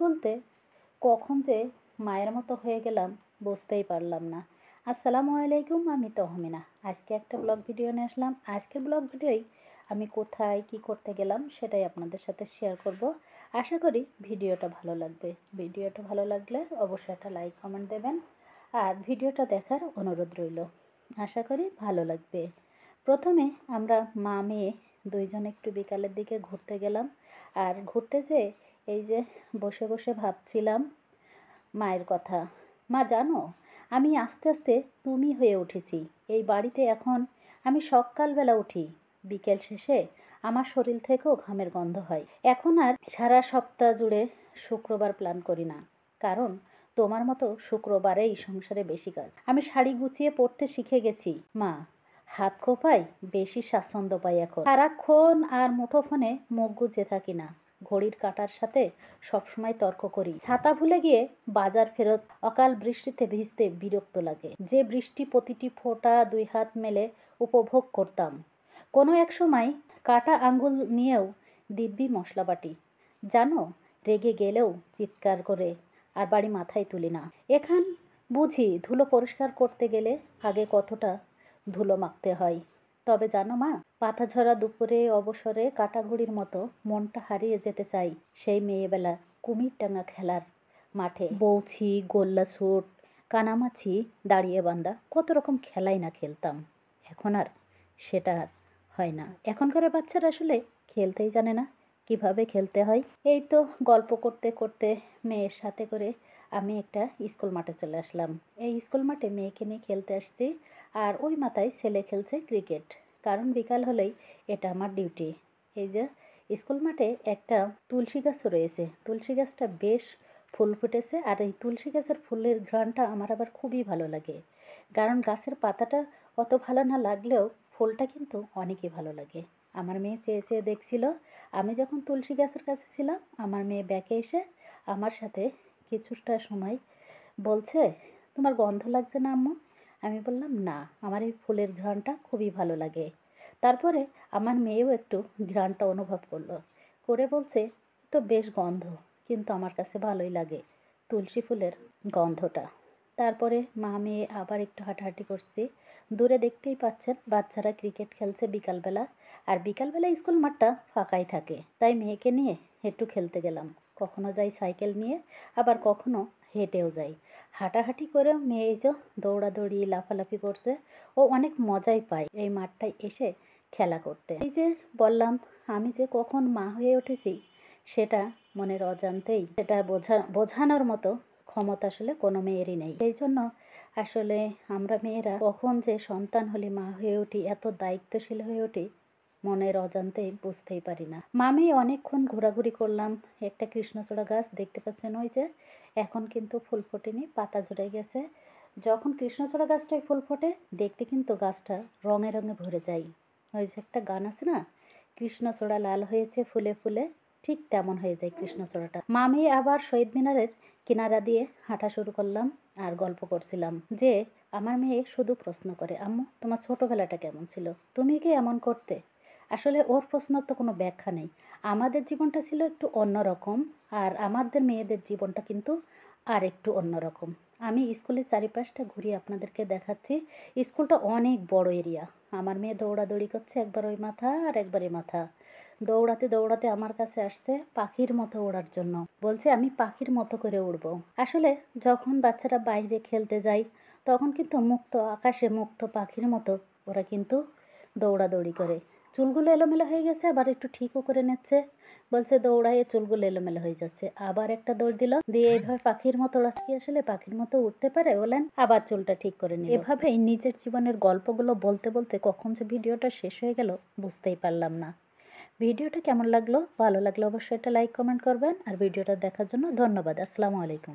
বলতে কখন যে মায়ের মতো হয়ে গেলাম বুঝতেই পারলাম না। আসসালামু আলাইকুম, আমি তহমিনা। আজকে একটা ব্লগ ভিডিও নিয়ে আসলাম। আজকের ব্লগ ভিডিওই আমি কোথায় কি করতে গেলাম সেটাই আপনাদের সাথে শেয়ার করব। আশা করি ভিডিওটা ভালো লাগবে। ভিডিওটা ভালো লাগলে অবশ্যই একটা লাইক কমেন্ট দেবেন আর ভিডিওটা দেখার অনুরোধ রইল। আশা করি ভালো লাগবে। প্রথমে আমরা মা মেয়ে দুইজন একটু বিকালের দিকে ঘুরতে গেলাম। আর ঘুরতে যেয়ে এই যে বসে বসে ভাবছিলাম মায়ের কথা। মা জানো, আমি আস্তে আস্তে তুমি হয়ে উঠেছি এই বাড়িতে। এখন আমি সকালবেলা উঠি, বিকেল শেষে আমার শরীর থেকেও ঘামের গন্ধ হয়। এখন আর সারা সপ্তাহ জুড়ে শুক্রবার প্ল্যান করি না, কারণ তোমার মতো শুক্রবারেই সংসারে বেশি কাজ। আমি শাড়ি গুছিয়ে পরতে শিখে গেছি মা, হাত খোপায় বেশি স্বাচ্ছন্দ্য পাই এখন। সারাক্ষণ আর মুঠোফোনে মুখ গুজে থাকি না, ঘড়ির কাঁটার সাথে সবসময় তর্ক করি। ছাতা ভুলে গিয়ে বাজার ফেরত অকাল বৃষ্টিতে ভিজতে বিরক্ত লাগে। যে বৃষ্টি প্রতিটি ফোঁটা দুই হাত মেলে উপভোগ করতাম। কোনো এক সময় কাটা আঙ্গুল নিয়েও দিব্যি মশলা বাটি। জানো, রেগে গেলেও চিৎকার করে আর বাড়ি মাথায় তুলি না। এখান বুঝি ধুলো পরিষ্কার করতে গেলে আগে কতটা ধুলো মাখতে হয়। তবে জানো মা, পাতা ঝরা দুপুরে অবসরে কাটাঘুড়ির মতো মনটা হারিয়ে যেতে চাই সেই মেয়েবেলা কুমিরটাঙ্গা খেলার মাঠে। বৌছি, গোল্লা ছুট, কানামাছি, দাঁড়িয়ে বান্দা, কত রকম খেলাই না খেলতাম। এখন আর সেটা আর হয় না। এখনকার বাচ্চারা আসলে খেলতেই জানে না কিভাবে খেলতে হয়। এই তো গল্প করতে করতে মেয়ের সাথে করে আমি একটা স্কুল মাঠে চলে আসলাম। এই স্কুল মাঠে মেয়েকে নিয়ে খেলতে আসছি, আর ওই মাথায় ছেলে খেলছে ক্রিকেট, কারণ বিকাল হলেই এটা আমার ডিউটি। এই যে স্কুল মাঠে একটা তুলসী গাছও রয়েছে। তুলসী গাছটা বেশ ফুল ফুটেছে, আর এই তুলসী গাছের ফুলের ঘ্রাণটা আমার আবার খুবই ভালো লাগে। কারণ গাছের পাতাটা অত ভালো না লাগলেও ফুলটা কিন্তু অনেকই ভালো লাগে। আমার মেয়ে চেয়ে চেয়ে দেখছিল। আমি যখন তুলসী গাছের কাছে ছিলাম, আমার মেয়ে ব্যাকে এসে আমার সাথে কিছুটা সময় বলছে, তোমার গন্ধ লাগছে না আম্মু? আমি বললাম না, আমার এই ফুলের ঘ্রাণটা খুবই ভালো লাগে। তারপরে আমার মেয়েও একটু ঘ্রাণটা অনুভব করলো, করে বলছে তো বেশ গন্ধ, কিন্তু আমার কাছে ভালোই লাগে তুলসী ফুলের গন্ধটা। তারপরে মা মেয়ে আবার একটু হাঁটাহাঁটি করছি। দূরে দেখতেই পাচ্ছেন বাচ্চারা ক্রিকেট খেলছে বিকালবেলা, আর বিকালবেলা স্কুল মাঠটা ফাঁকাই থাকে। তাই মেয়েকে নিয়ে একটু খেলতে গেলাম। কখনো যাই সাইকেল নিয়ে, আবার কখনো হেঁটেও যাই। হাঁটাহাঁটি করেও মেয়ে এই যে দৌড়াদৌড়ি লাফালাফি করছে, ও অনেক মজাই পায় এই মাঠটায় এসে খেলা করতে। এই যে বললাম আমি যে কখন মা হয়ে উঠেছি সেটা মনের অজান্তেই, সেটা বোঝানোর মতো ক্ষমতা আসলে কোনো মেয়েরই নেই। সেই জন্য আসলে আমরা মেয়েরা কখন যে সন্তান হলে মা হয়ে উঠি, এত দায়িত্বশীল হয়ে উঠি, মনের অজান্তেই বুঝতেই পারি না। মামি অনেকক্ষণ ঘোরাঘুরি করলাম। একটা কৃষ্ণচূড়া গাছ দেখতে পাচ্ছেন, ওই যে এখন কিন্তু ফুল ফোটেনি, পাতা ঝরে গেছে। যখন কৃষ্ণচূড়া গাছটায় ফুল ফোটে দেখতে কিন্তু গাছটা রঙে রঙে ভরে যায়। ওই যে একটা গান আছে না, কৃষ্ণচূড়া লাল হয়েছে ফুলে ফুলে, ঠিক তেমন হয়ে যায় কৃষ্ণচূড়াটা। মামি আবার শহীদ মিনারের কিনারা দিয়ে হাঁটা শুরু করলাম, আর গল্প করছিলাম যে আমার মেয়ে শুধু প্রশ্ন করে, আম্মু তোমার ছোটোবেলাটা কেমন ছিল, তুমি কি এমন করতে? আসলে ওর প্রশ্নের তো কোনো ব্যাখ্যা নেই। আমাদের জীবনটা ছিল একটু অন্যরকম, আর আমাদের মেয়েদের জীবনটা কিন্তু আর একটু অন্যরকম। আমি স্কুলের চারিপাশটা ঘুরিয়ে আপনাদেরকে দেখাচ্ছি। স্কুলটা অনেক বড় এরিয়া। আমার মেয়ে দৌড়াদৌড়ি করছে, একবার ওই মাথা আর একবার এই মাথা। দৌড়াতে দৌড়াতে আমার কাছে আসছে পাখির মতো ওড়ার জন্য, বলছে আমি পাখির মতো করে উড়বো। আসলে যখন বাচ্চারা বাইরে খেলতে যায় তখন কিন্তু মুক্ত আকাশে মুক্ত পাখির মতো ওরা কিন্তু দৌড়াদৌড়ি করে। চুলগুলো এলোমেলো হয়ে গেছে, আবার একটু ঠিকও করে নিচ্ছে, বলছে দৌড়ায় চুলগুলো এলোমেলো হয়ে যাচ্ছে। আবার একটা দৌড় দিল, দিয়ে এইভাবে পাখির মতো ওরা কি আসলে পাখির মতো উঠতে পারে বলেন? আবার চুলটা ঠিক করে নিল। এভাবেই নিজের জীবনের গল্পগুলো বলতে বলতে কখন যে ভিডিওটা শেষ হয়ে গেল বুঝতেই পারলাম না। ভিডিওটা কেমন লাগলো? ভালো লাগলে অবশ্যই একটা লাইক কমেন্ট করবেন, আর ভিডিওটা দেখার জন্য ধন্যবাদ। আসসালামু আলাইকুম।